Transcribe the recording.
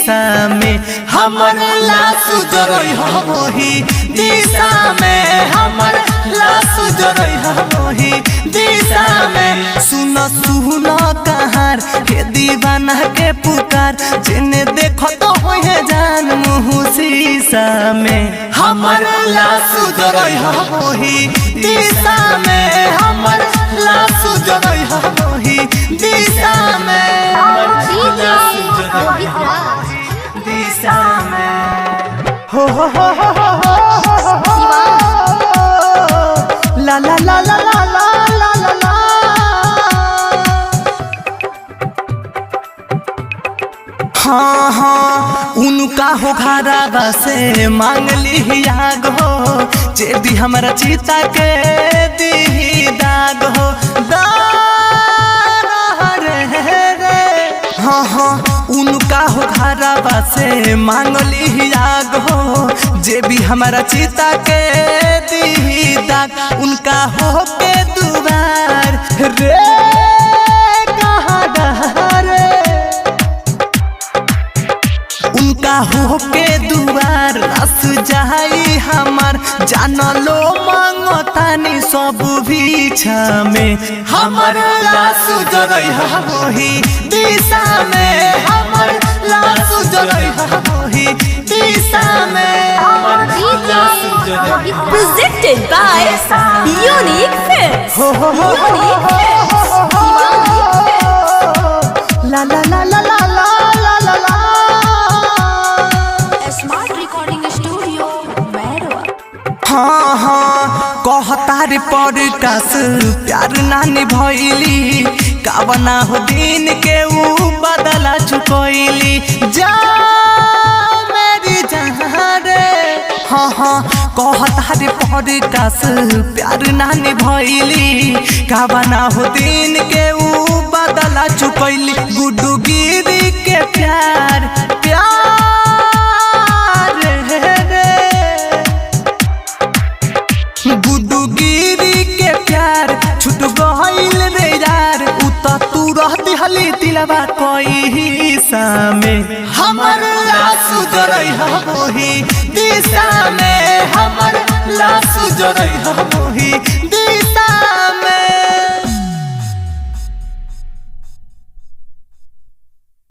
शीशा में हमर लाश जरई वही दिशा में हमर लाश जरई वही दिशा में। सुन सुन कहार के दीवाना के पुकार जिन्हें देखो तो होए जान मुँह शीशा में हमर लाश जरई वही दिशा में हमर लाश जरई वही दिशा में दिशा में हो ला ला ला ला ला ला ला ला। हाँ हाँ उनका हो घरावा से मांग ली आग हो जे दी हमारा चीता के दी दाग हो हाँ हाँ उनका हो घरावा से मांग ली आग हो जे भी हमारा चीता के दी दाग उनका हो के दुबार रे उनका हो के दुआर रस जाई हमार जान लो मांगतानी सब बीछा में हमर लाश जरई वही दिशा में हमर लाश जरई वही दिशा में हमर लाश जरई। Presented by Unique Films. ला ला ला ला ला ला ला ला। Smart Recording Studio, Merwa. हाँ हाँ कहता रे पॉडकास्ट प्यार नानी भइली कावना हो दिन के ऊ बदला चुकइली जा मेरी जहाँ रे। हाँ हाँ कहता रे पॉडकास्ट प्यार नानी भइली कावना हो दिन के ऊ बदला चुकइली गुड्डू गिरी के प्यार गुड्डू गिरी के प्यार छूट गइल रे यार उता तू रहती हली दिलवा कोई हिस्सा में हमर लाश जरई वही दिशा में हमर लाश जरई वही